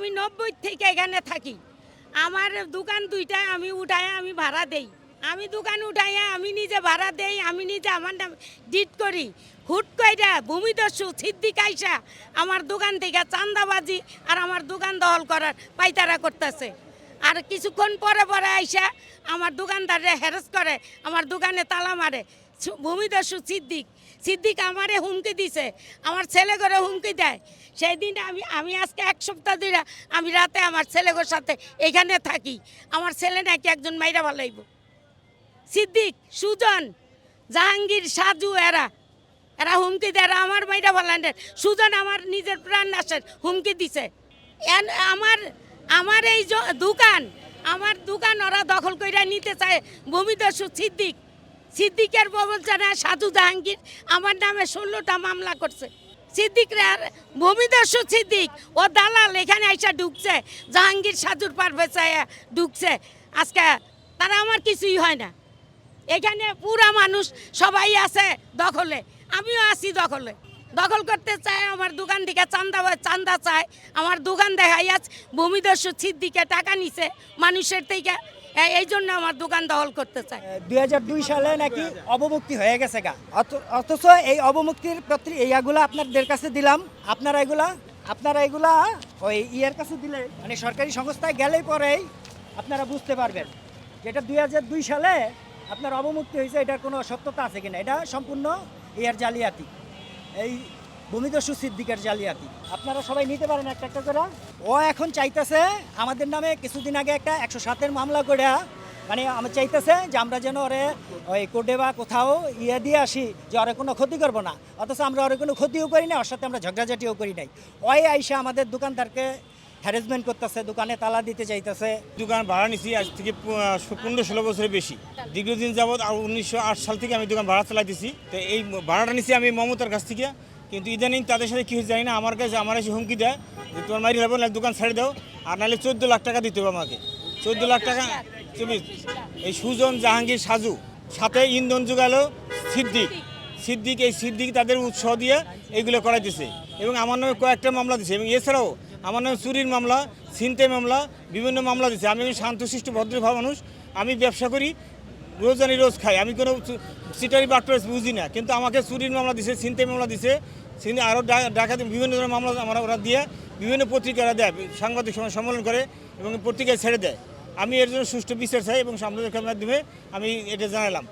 আমি 90 থেকে এখানে থাকি। আমার দোকান দুইটা আমি উঠায় আমি ভাড়া দেই। আমি দোকান উঠাইয়া আমি নিজে ভাড়া দেই, আমি নিজে আমার নাম ডিট করি। হুট কইরা ভূমিদস্যু সিদ্দিক আইসা আমার দোকান থেকে চাঁদাবাজি আর আমার দোকান দখল করার পাইতারা করতেছে। আর কিছুক্ষণ পরে পরে আইসা আমার দোকানদারে হ্যারাস করে, আমার দোকানে তালা মারে। ভূমিদস্যু সিদ্দিক আমারে হুমকি দিছে, আমার ছেলে করে হুমকি দেয়। সেই দিন আমি আজকে 1 সপ্তাহ ধরে আমি রাতে আমার ছেলেগোর সাথে এখানে থাকি। আমার ছেলে নাকি একজন মাইরা ভালাইব। সিদ্দিক, সুজন, জাহাঙ্গীর, সাজু এরা হুমকি দেয়, এরা আমার মাইরা ভালান। সুজন আমার নিজের প্রাণ নাশের হুমকি দিছে। আমার এই আমার দোকান ওরা দখল করে নিতে চায়। ভূমিদস্যু সিদ্দিকের প্রবঞ্চনা সাধু জাহাঙ্গীর আমার নামে 16টা মামলা করছে। ভূমিদস্যু সিদ্দিক ও দালাল এখানে আইসা ঢুকছে, জাহাঙ্গীর সাধুর পার বেচায় ঢুকছে। আজকে তারা আমার কিছুই হয় না। এখানে পুরা মানুষ সবাই আছে দখলে, আমিও আছি দখলে। দখল করতে চায়, আমার দোকান থেকে চান্দা চায়। আমার দোকান দেখাই আজ ভূমিদস্যু সিদ্দিকে টাকা নিছে মানুষের থেকে, এই জন্য আমার দোকান দখল করতে চায়। 2002 সালে নাকি অবমুক্তি হয়ে গেছে গা, অথচ এই অবমুক্তির এইগুলো আপনাদের কাছে দিলাম। আপনারা এগুলা ওই ইয়ের কাছে দিলে মানে সরকারি সংস্থায় গেলেই পরেই আপনারা বুঝতে পারবেন যেটা 2002 সালে আপনার অবমুক্তি হয়েছে, এটার কোনো সত্যতা আছে কিনা। এটা সম্পূর্ণ ইয়ার জালিয়াতি, এই ভূমিদস্যু সিদ্দিকের জালিয়াতি। আপনারা সবাই নিতে পারেন একটা একটা করে। ও এখন চাইতেছে আমাদের নামে কিছুদিন আগে একটা 107-এর মামলা করে, মানে আমি চাইতেছে যে আমরা যেন ওরে ওই কোর্টে বা কোথাও দিয়ে আসি, যে ওরে কোনো ক্ষতি করবো না। অথচ আমরা ওরে কোনো ক্ষতিও করি না, ওর সাথে আমরা ঝগড়াঝাটিও করি নাই। ওই আইসা আমাদের দোকানদারকে হ্যারাসমেন্ট করতেছে, দোকানে তালা দিতে চাইতেছে। দোকান ভাড়া নিছি আজ থেকে 15-16 বছরের বেশি, দীর্ঘদিন যাবৎ। আর 1908 সাল থেকে আমি দোকান ভাড়া চালাইতেছি। তো এই ভাড়াটা নিছি আমি মমতার কাছ থেকে। কিন্তু ইদানিং তাদের সাথে কী হয়েছে জানি না, আমার কাছে এসে হুমকি দেয় যে তোমার মারি লাগবে, নাহলে দোকান ছেড়ে দাও, আর নাহলে 14 লাখ টাকা দিতে হবে আমাকে। 14 লাখ টাকা। এই সুজন, জাহাঙ্গীর, সাজু, সাথে ইন্ধন যোগালো সিদ্দিক এই সিদ্দিক তাদের উৎসাহ দিয়ে এইগুলো করাইতেছে। এবং আমার নামে কয়েকটা মামলা দিচ্ছে। এবং এছাড়াও আমার নামে চুরির মামলা, ছিনতাই মামলা, বিভিন্ন মামলা দিচ্ছে। আমি শান্তশিষ্ট ভদ্রভাব মানুষ, আমি ব্যবসা করি, রোজ খাই, আমি কোনো সিটারি বাটপার বুঝি না। কিন্তু আমাকে চুরির মামলা দিছে, ছিনতাই মামলা দিছে, আরও ডাকাতি বিভিন্ন ধরনের মামলা ওরা দিয়ে বিভিন্ন পত্রিকারা দেয়, সাংবাদিক সম্মেলন করে এবং পত্রিকায় ছেড়ে দেয়। আমি এর জন্য সুষ্ঠু বিচার চাই এবং সাংবাদিকের মাধ্যমে আমি এটা জানালাম।